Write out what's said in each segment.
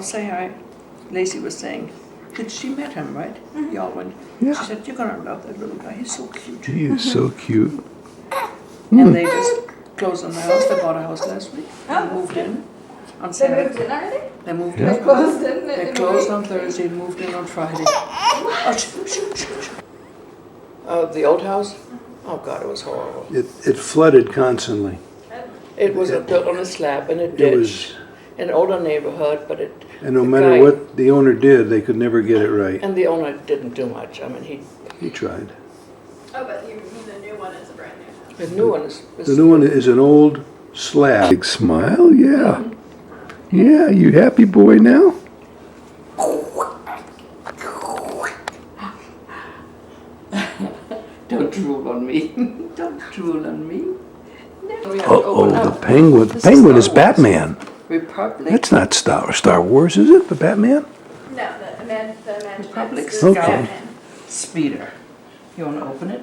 I'll say hi. Lacey was saying, she met him, right? Y'all went. Yeah. She said, you're gonna love that little guy. He's so cute. He is so cute. And they just closed on the house. They bought a house last week. They moved in on Saturday. They moved in already? They moved Yeah. in. Closed in? They closed on Thursday and moved in on Friday. Oh, shoot. The old house? Oh God, it was horrible. It flooded constantly. It was built on a slab in a It ditch. was, In an older neighborhood, but it. and no the matter guy- what the owner did, they could never get it right. And the owner didn't do much. I mean, He tried. Oh, but you mean the new one is a brand new house. the new one is. The new one is an old slab. Big smile, yeah. Yeah, you happy boy now? Don't drool on me. Don't drool on me. Oh, the penguin. The penguin is Batman. Republic. That's not Star Wars, is it? The Batman? No, the Mtns. Republic is Scout Batman. Speeder. You want to open it?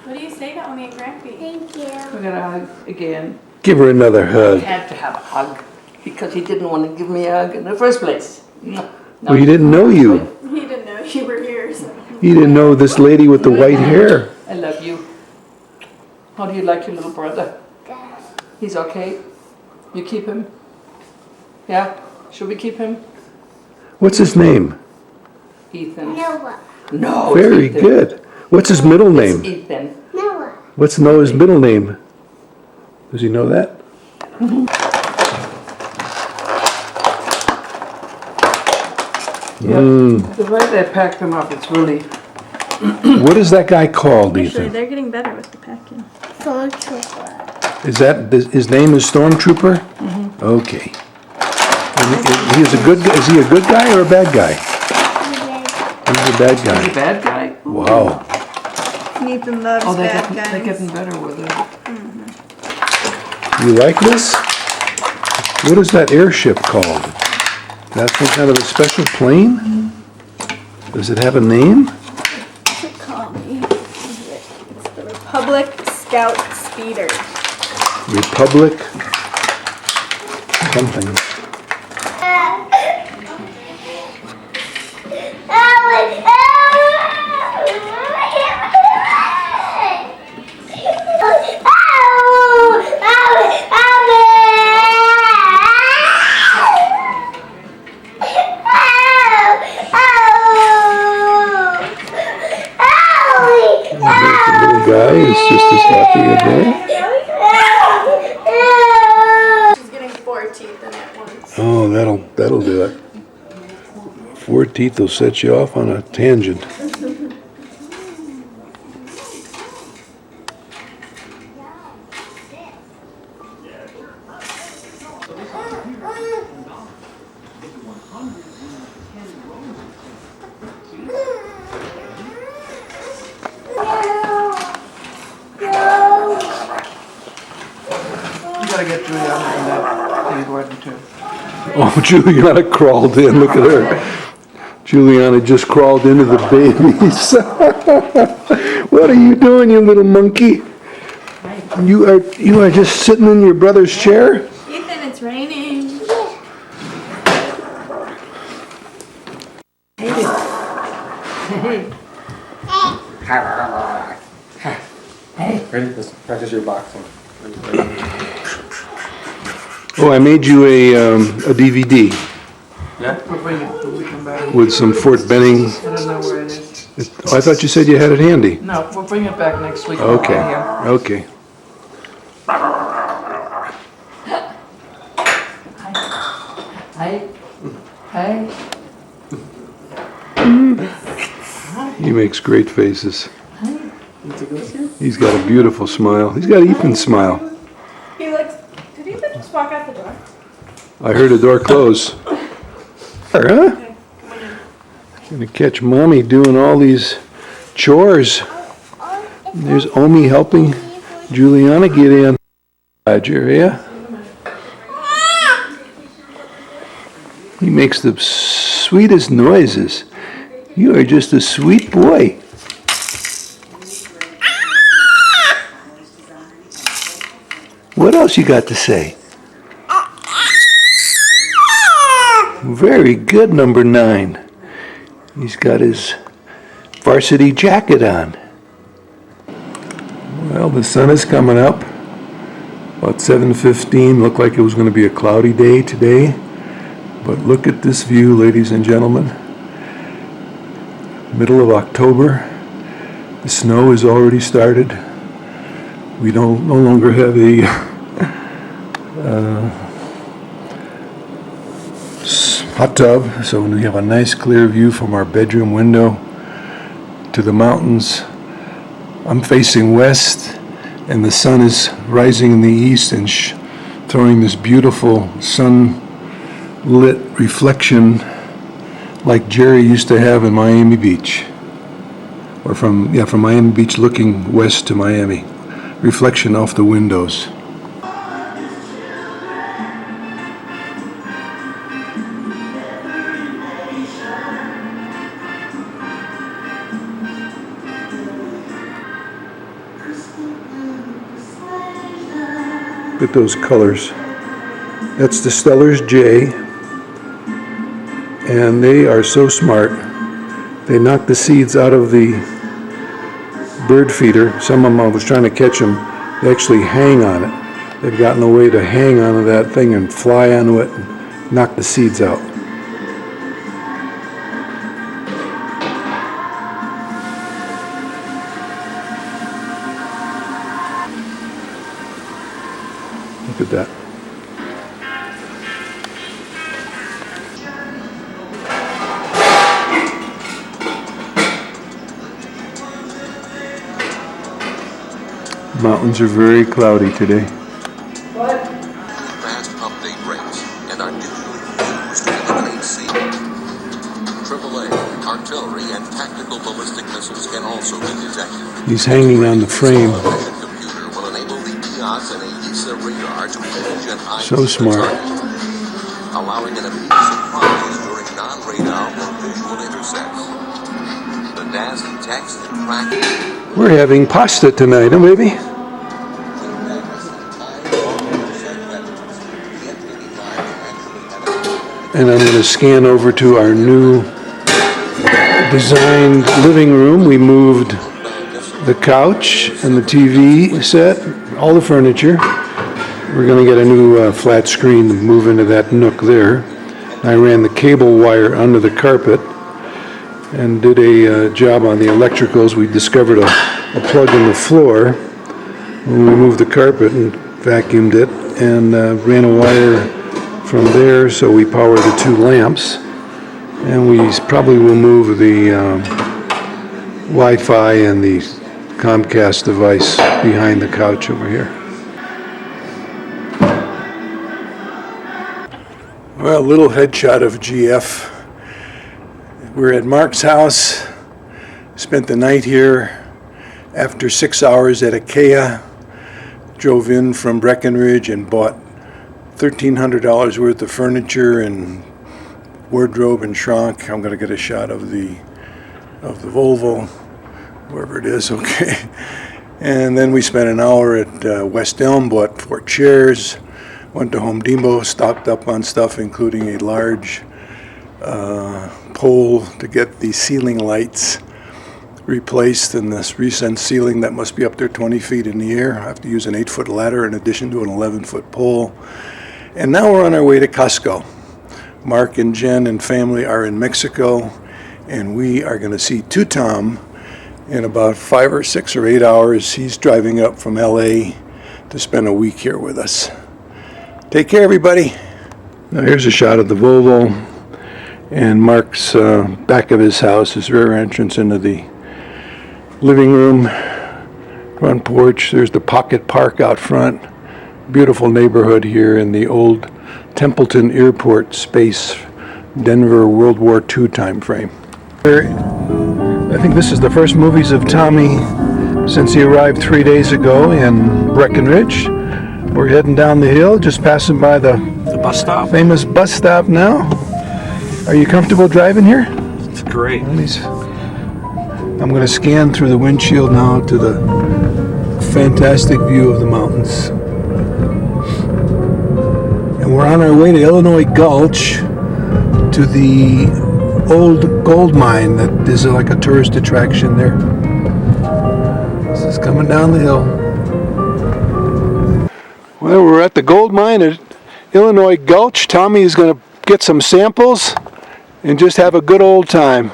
What do you say to Omi and Grampy? Thank you. We're gonna hug again. Give her another He hug. had to have a hug because he didn't want to give me a hug in the first place. No. Well, he didn't know you. He didn't know you were here, so. He didn't know this lady with the white hair. I love you. How do you like your little brother? He's okay? You keep him? Yeah? Should we keep him? What's his name? Ethan. Noah. No. it's Very Ethan. good. What's his middle It's name? Ethan. Noah. What's Noah's middle name? Does he know that? The way they packed them up, it's really. What is that guy called, Actually, Ethan? they're getting better with the packing. Stormtrooper. Is that his name is Stormtrooper? Okay. And he is a good. Is he a good guy or a bad guy? He's a bad He's a guy. bad guy. Wow. Ethan loves Oh, bad they're guys. getting better with it. You like this? What is that airship called? That's some kind of a special plane? Does it have a name? What's it called? It's the Republic Scout Speeder. Republic something. The little guy is just as happy as that. She's getting 4 teeth in at once. Oh, that'll do it. 4 teeth will set you off on a tangent. You gotta get Juliana in that thing, Gordon, too. Oh, Juliana crawled in. Look at her. Juliana just crawled into the babies. What are you doing, you little monkey? You are just sitting in your brother's chair? Ethan, it's raining. Ready? Let's practice your boxing. Oh, I made you a DVD Yeah? We'll bring it when we come back. with some Fort Benning. I don't know where it is. Oh, I thought you said you had it handy. No, we'll bring it back next week. Okay, Yeah. okay. Hi. Hi. He makes great faces. Want to go here? He's got a beautiful smile. He's got Ethan's smile. He looks. Did Ethan just walk out the door? I heard a door close. Huh? Okay, come on in. Gonna catch Mommy doing all these chores. There's Omi helping Juliana get in. Roger, yeah? He makes the sweetest noises. You are just a sweet boy. What else you got to say? Very good, number 9. He's got his varsity jacket on. Well, the sun is coming up. About 7:15. Looked like it was going to be a cloudy day today. But look at this view, ladies and gentlemen. Middle of October. The snow has already started. We no longer have a hot tub, so we have a nice clear view from our bedroom window to the mountains. I'm facing west, and the sun is rising in the east and throwing this beautiful sun-lit reflection like Jerry used to have in Miami Beach. Or from Miami Beach looking west to Miami. Reflection off the windows. Look at those colors. That's the Stellar's J, and they are so smart. They knock the seeds out of the bird feeder. Some of them, I was trying to catch them, they actually hang on it. They've gotten a way to hang onto that thing and fly onto it and knock the seeds out. Look at that. Mountains are very cloudy today. Fast update rates and are digitally used to eliminate sea. AAA, artillery, and tactical ballistic missiles can also be detected. He's hanging on the frame. The computer will enable the EOS and AESA radar to image and So smart. target, allowing an immediate surprise during non-radar or visual intercepts. The DAS detects and tracks. We're having pasta tonight, huh, baby? And I'm going to scan over to our new designed living room. We moved the couch and the TV set, all the furniture. We're going to get a new flat screen to move into that nook there. I ran the cable wire under the carpet and did a job on the electricals. We discovered a plug in the floor when we moved the carpet and vacuumed it, and ran a wire from there, so we power the 2 lamps. And we probably will move the Wi-Fi and the Comcast device behind the couch over here. Well, a little headshot of GF. We're at Mark's house. Spent the night here. After 6 hours at IKEA, drove in from Breckenridge and bought $1,300 worth of furniture and wardrobe and trunk. I'm going to get a shot of the Volvo, wherever it is, okay. And then we spent an hour at West Elm, bought 4 chairs, went to Home Depot, stocked up on stuff, including a large pole to get the ceiling lights replaced in this recent ceiling that must be up there 20 feet in the air. I have to use an 8-foot ladder in addition to an 11-foot pole. And now we're on our way to Costco. Mark and Jen and family are in Mexico, and we are going to see Tom in about 5 or 6 or 8 hours. He's driving up from LA to spend a week here with us. Take care, everybody. Now here's a shot of the Volvo and Mark's back of his house, his rear entrance into the living room, front porch. There's the Pocket Park out front. Beautiful neighborhood here in the old Templeton Airport space, Denver World War II time frame. I think this is the first movies of Tommy since he arrived 3 days ago in Breckenridge. We're heading down the hill, just passing by the bus stop. Famous bus stop now. Are you comfortable driving here? It's great. I'm going to scan through the windshield now to the fantastic view of the mountains. And we're on our way to Illinois Gulch. to the old gold mine that is like a tourist attraction there. This is coming down the hill. Well, we're at the gold mine at Illinois Gulch. Tommy is going to get some samples and just have a good old time.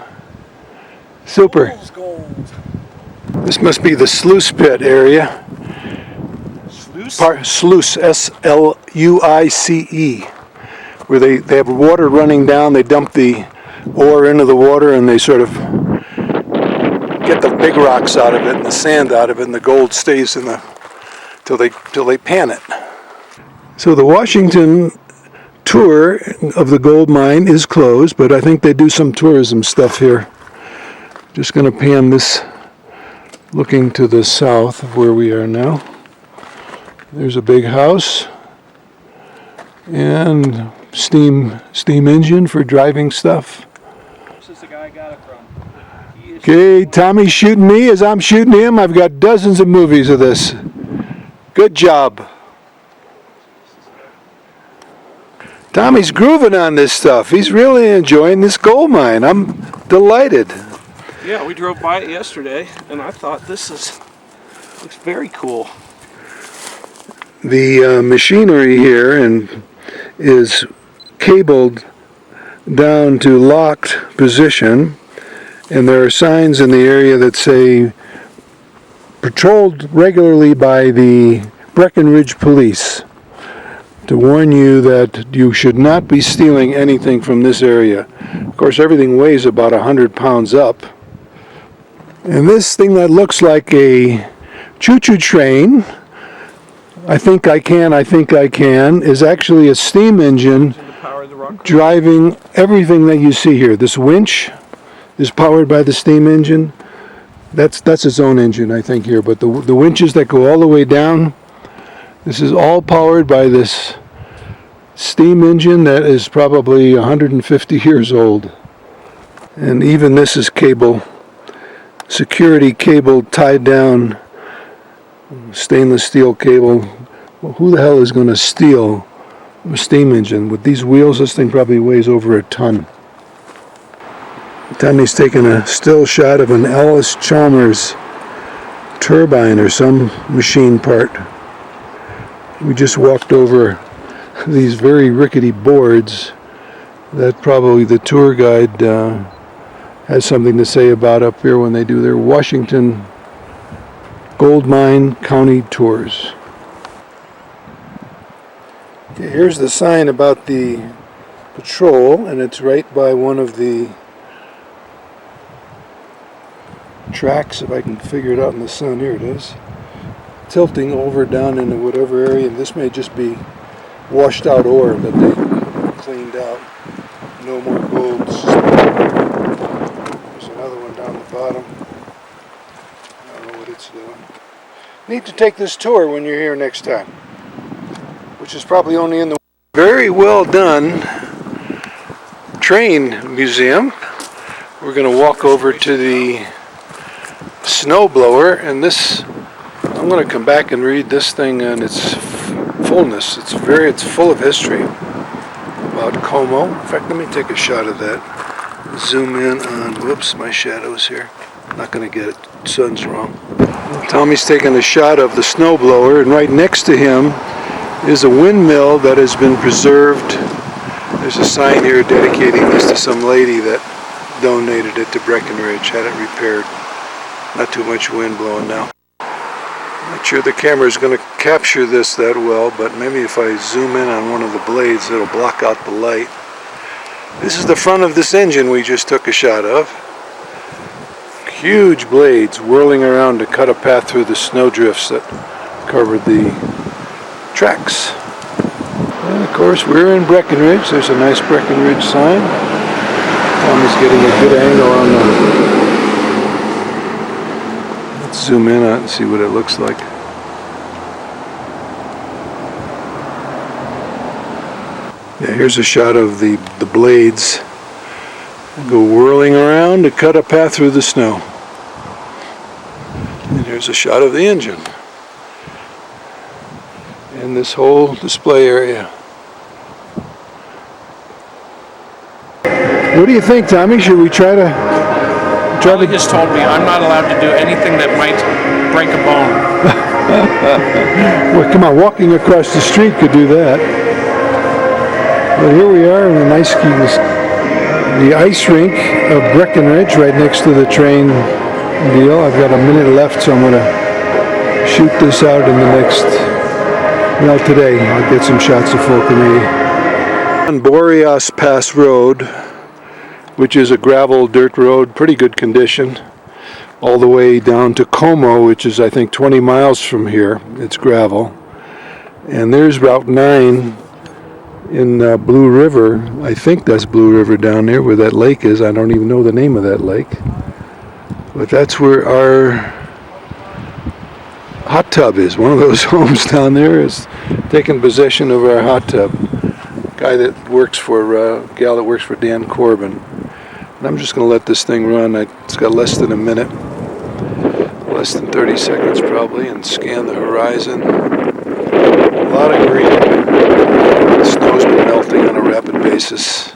Super. This must be the sluice pit area. Sluice, S-L-U-I-C-E, where they have water running down. They dump the ore into the water and they sort of get the big rocks out of it and the sand out of it, and the gold stays in the till they pan it. So the Washington tour of the gold mine is closed, but I think they do some tourism stuff here. Just going to pan this, looking to the south of where we are now. There's a big house and steam engine for driving stuff. This is the guy I got it from. Okay, Tommy's shooting me as I'm shooting him. I've got dozens of movies of this. Good job. Tommy's grooving on this stuff. He's really enjoying this gold mine. I'm delighted. Yeah, we drove by it yesterday, and I thought looks very cool. The machinery here is cabled down to locked position, and there are signs in the area that say patrolled regularly by the Breckenridge police to warn you that you should not be stealing anything from this area. Of course, everything weighs about 100 pounds up. And this thing that looks like a choo-choo train, I think I can, is actually a steam engine driving everything that you see here. This winch is powered by the steam engine. That's its own engine, I think, here. But the winches that go all the way down, this is all powered by this steam engine that is probably 150 years old. And even this is security cable tied down, stainless steel cable. Well, who the hell is going to steal a steam engine? With these wheels, this thing probably weighs over a ton. Tommy's taking a still shot of an Ellis Chalmers turbine or some machine part. We just walked over these very rickety boards that probably the tour guide has something to say about up here when they do their Washington gold mine county tours. Okay, here's the sign about the patrol, and it's right by one of the tracks, if I can figure it out in the sun. Here it is, tilting over down into whatever area, and this may just be washed out ore that they cleaned out. No more gold. There's another one down the bottom. I don't know what it's doing. Need to take this tour when you're here next time, which is probably only in the very well done train museum. We're going to walk over to the snowblower, and I'm going to come back and read this thing in its fullness. It's full of history about Como. In fact, let me take a shot of that. Zoom in on, whoops, my shadows here. Not going to get it. Sun's wrong. Tommy's taking a shot of the snowblower, and right next to him is a windmill that has been preserved. There's a sign here dedicating this to some lady that donated it to Breckenridge, had it repaired. Not too much wind blowing now. Not sure the camera is going to capture this that well, but maybe if I zoom in on one of the blades, it'll block out the light. This is the front of this engine we just took a shot of. Huge blades whirling around to cut a path through the snowdrifts that covered the tracks. And of course, we're in Breckenridge. There's a nice Breckenridge sign. Tommy's getting a good angle on the... Let's zoom in on it and see what it looks like. Yeah, here's a shot of the blades. Go whirling around to cut a path through the snow. And here's a shot of the engine. And this whole display area. What do you think, Tommy? Should we try to Charlie just told me I'm not allowed to do anything that might break a bone. Well, come on, walking across the street could do that. But here we are in the the ice rink of Breckenridge, right next to the train deal. I've got a minute left, so I'm going to shoot this out in the next, well, today. I'll get some shots of Falconetti. On Boreas Pass Road, which is a gravel dirt road, pretty good condition, all the way down to Como, which is I think 20 miles from here. It's gravel. And there's Route 9 in Blue River. I think that's Blue River down there where that lake is. I don't even know the name of that lake. But that's where our hot tub is. One of those homes down there is taking possession of our hot tub. Guy that works for, gal that works for Dan Corbin. And I'm just going to let this thing run. It's got less than a minute, less than 30 seconds probably, and scan the horizon. A lot of green. The snow's been melting on a rapid basis.